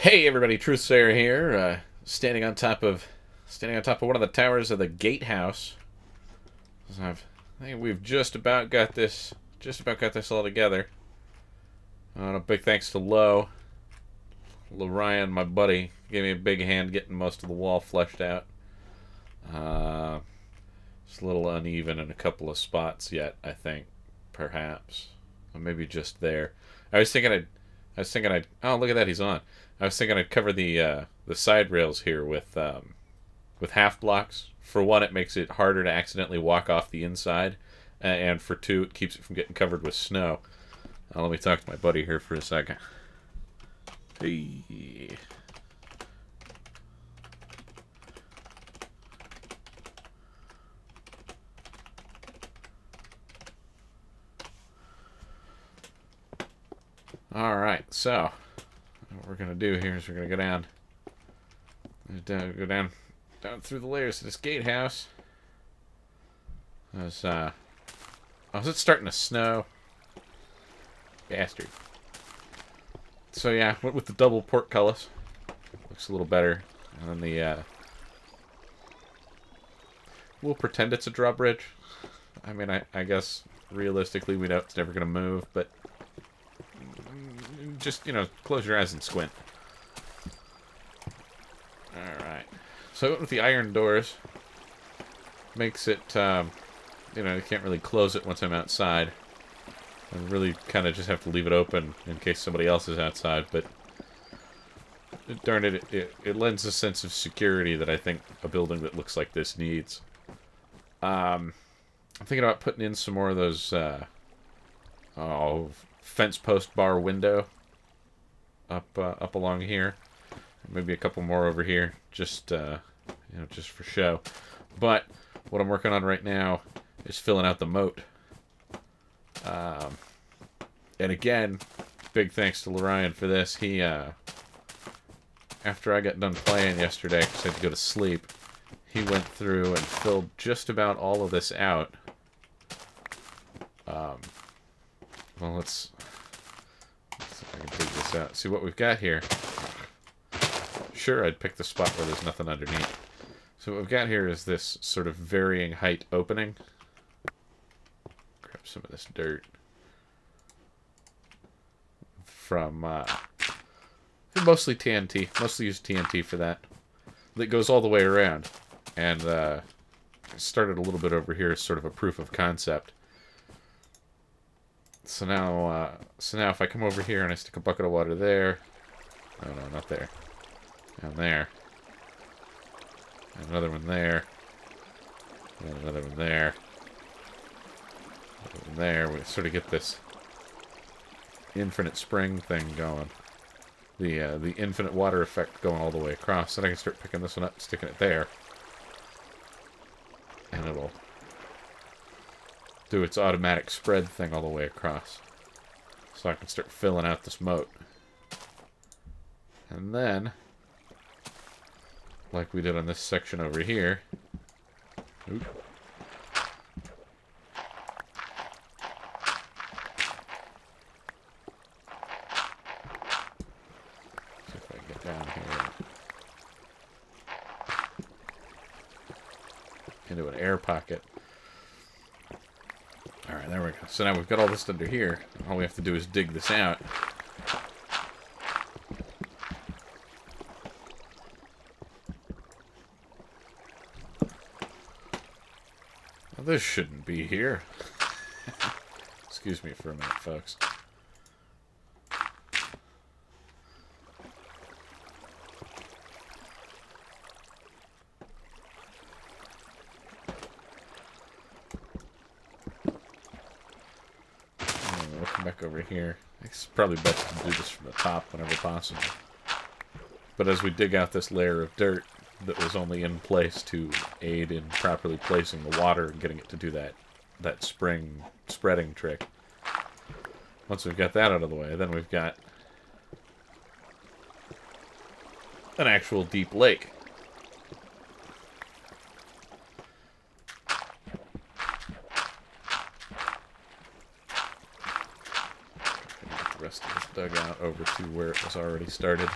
Hey everybody, Truthseiyer here, standing on top of one of the towers of the gatehouse. I think we've just about got this all together. A big thanks to Ryan, my buddy, gave me a big hand getting most of the wall fleshed out. It's a little uneven in a couple of spots yet, I think, perhaps, or maybe just there. I was thinking I'd. Oh, look at that, he's on. I was thinking I'd cover the side rails here with half blocks. For one, it makes it harder to accidentally walk off the inside, and for two, it keeps it from getting covered with snow. Let me talk to my buddy here for a second. Hey. All right, so what we're gonna do here is we're gonna go down through the layers of this gatehouse. Is it starting to snow? Bastard. So yeah, went with the double portcullis. Looks a little better. And then the we'll pretend it's a drawbridge. I mean, I guess realistically we know it's never gonna move, but just, close your eyes and squint. Alright. So I went with the iron doors. Makes it, you can't really close it once I'm outside. I really kind of just have to leave it open in case somebody else is outside, but darn it, it lends a sense of security that I think a building that looks like this needs. I'm thinking about putting in some more of those, fence post bar window up along here. Maybe a couple more over here, just just for show. But what I'm working on right now is filling out the moat. And again, big thanks to Ryan for this. He, after I got done playing yesterday, because I had to go to sleep, he went through and filled just about all of this out. Well, let's see if I can dig this out. See what we've got here. Sure, I'd pick the spot where there's nothing underneath. So what we've got here is this sort of varying height opening. Grab some of this dirt from mostly TNT. Mostly use TNT for that. That goes all the way around. And I started a little bit over here as sort of a proof of concept. So now if I come over here and I stick a bucket of water there, no, not there, and there, and another one there, and another one there, another one there, we sort of get this infinite spring thing going, the infinite water effect going all the way across. Then I can start picking this one up and sticking it there, and it'll do its automatic spread thing all the way across. So I can start filling out this moat. And then, like we did on this section over here, oop, see if I can get down here into an air pocket. Alright, there we go. So now we've got all this under here. All we have to do is dig this out. Well, this shouldn't be here. Excuse me for a minute, folks. We'll come back over here. It's probably best to do this from the top whenever possible. But as we dig out this layer of dirt that was only in place to aid in properly placing the water and getting it to do that spring spreading trick. Once we've got that out of the way, then we've got an actual deep lake. The rest of this dugout over to where it was already started.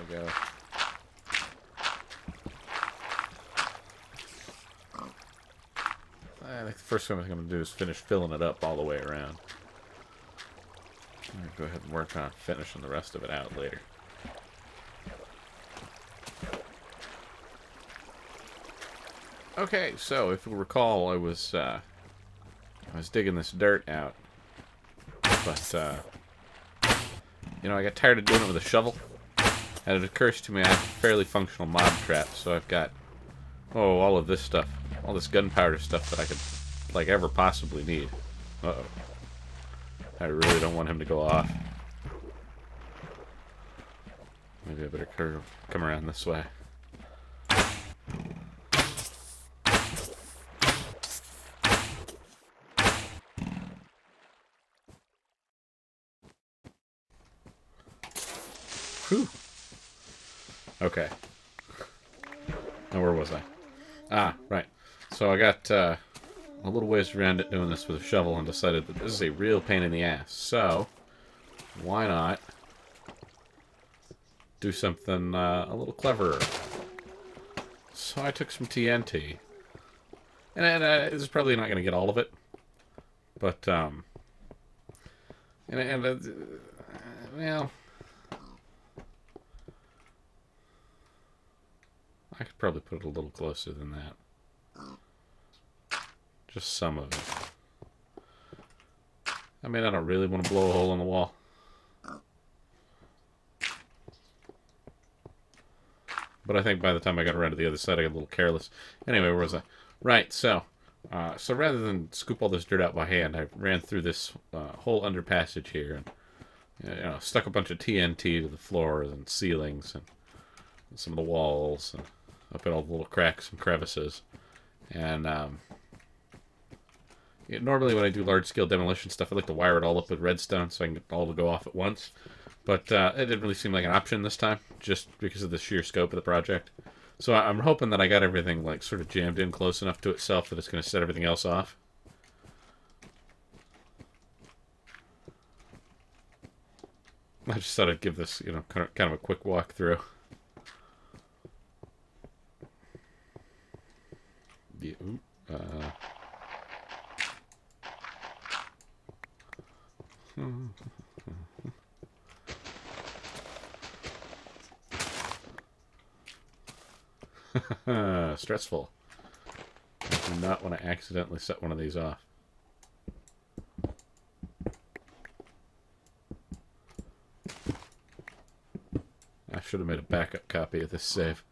we go. I think the first thing I'm going to do is finish filling it up all the way around. I'm going to go ahead and work on finishing the rest of it out later. Okay, so if you recall, I was digging this dirt out, but you know, I got tired of doing it with a shovel, and it occurs to me I have a fairly functional mob trap, so I've got all of this stuff, all this gunpowder stuff that I could like ever possibly need. Uh-oh. I really don't want him to go off. Maybe I better come around this way. Whew. Okay. Now where was I? Ah, right. So I got a little ways around it doing this with a shovel and decided that this is a real pain in the ass. So, why not do something a little cleverer? So I took some TNT. And this is probably not going to get all of it. But, well, I could probably put it a little closer than that. Just some of it. I mean, I don't really want to blow a hole in the wall. But I think by the time I got around to the other side, I got a little careless. Anyway, where was I? Right, so rather than scoop all this dirt out by hand, I ran through this whole underpassage here and you know, stuck a bunch of TNT to the floors and ceilings and some of the walls and up in all the little cracks and crevices. And normally when I do large-scale demolition stuff, I like to wire it all up with redstone so I can get it all to go off at once. But it didn't really seem like an option this time, just because of the sheer scope of the project. So I'm hoping that I got everything like sort of jammed in close enough to itself that it's going to set everything else off. I just thought I'd give this, you know, kind of a quick walkthrough. Yeah, stressful. I do not want to accidentally set one of these off. I should have made a backup copy of this save.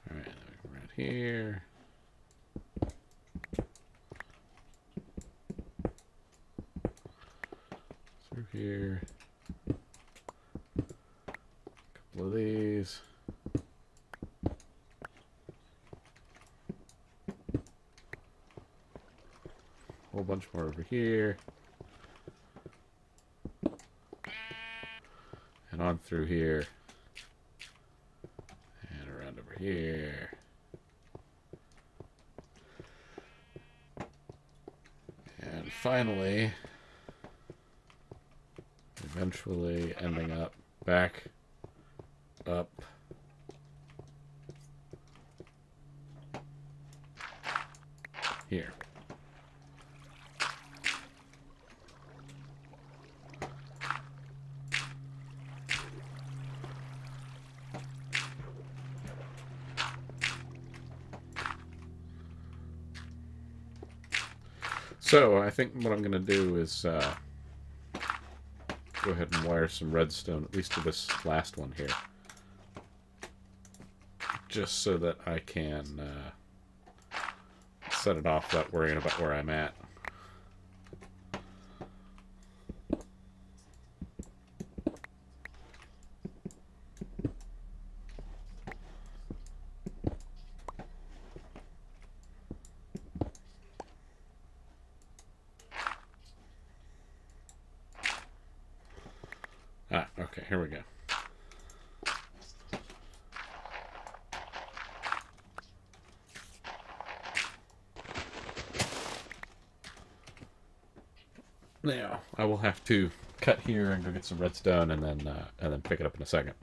Alright, right here. Through here. A couple of these. A whole bunch more over here. And on through here. And around over here. And finally, eventually ending up back up here. So I think what I'm going to do is go ahead and wire some redstone, at least to this last one here. Just so that I can set it off without worrying about where I'm at. Ah, okay, here we go. Now, I will have to cut here and go get some redstone and then pick it up in a second.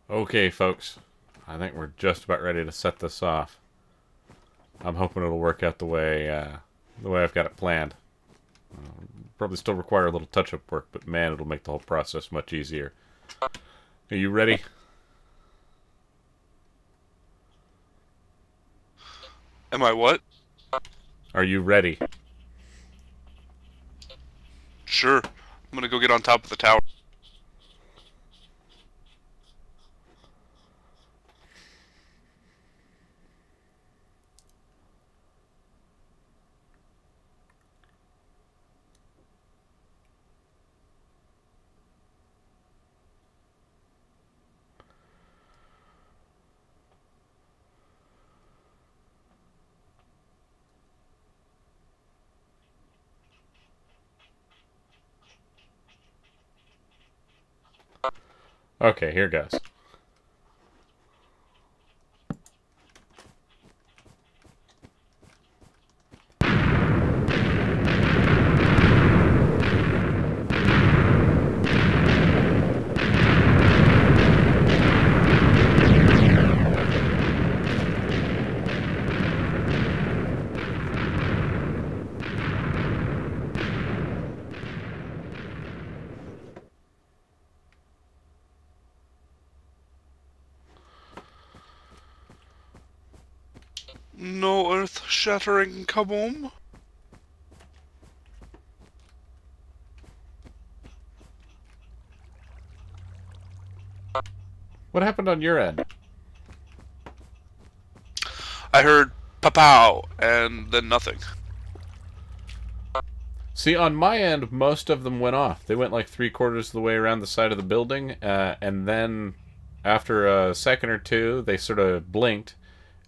Okay, folks. I think we're just about ready to set this off. I'm hoping it'll work out the way I've got it planned. Probably still require a little touch-up work, but man, it'll make the whole process much easier. Are you ready? Am I what? Are you ready? Sure. I'm gonna go get on top of the tower. Okay, here goes. No earth-shattering kaboom. What happened on your end? I heard pa-pow, and then nothing. See, on my end, most of them went off. They went like 3/4 of the way around the side of the building, and then after a second or two, they sort of blinked,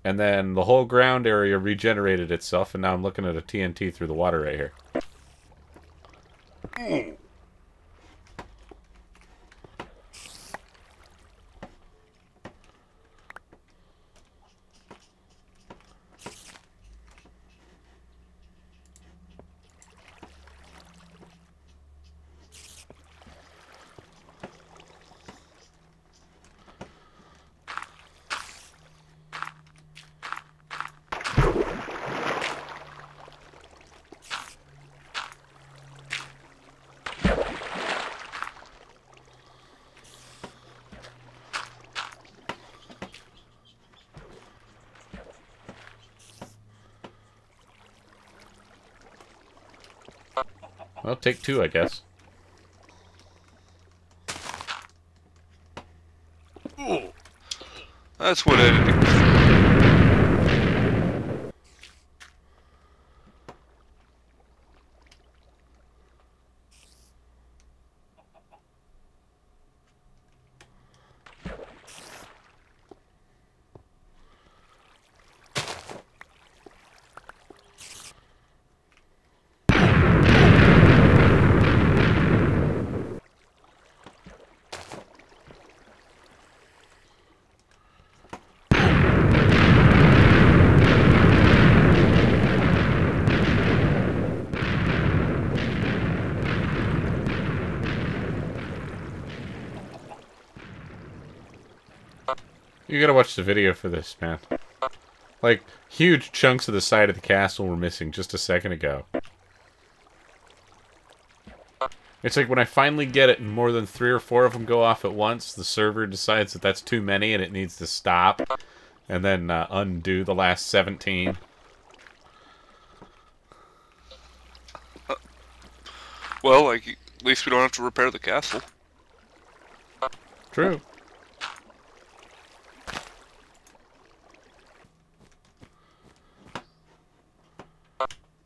and then the whole ground area regenerated itself, and now I'm looking at a TNT through the water right here. Well, take two, I guess. Ooh. That's what editing. You gotta watch the video for this, man. Like, huge chunks of the side of the castle were missing just a second ago. It's like when I finally get it and more than 3 or 4 of them go off at once, the server decides that that's too many and it needs to stop. And then undo the last 17. Well, like, at least we don't have to repair the castle. True.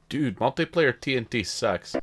Dude, multiplayer TNT sucks.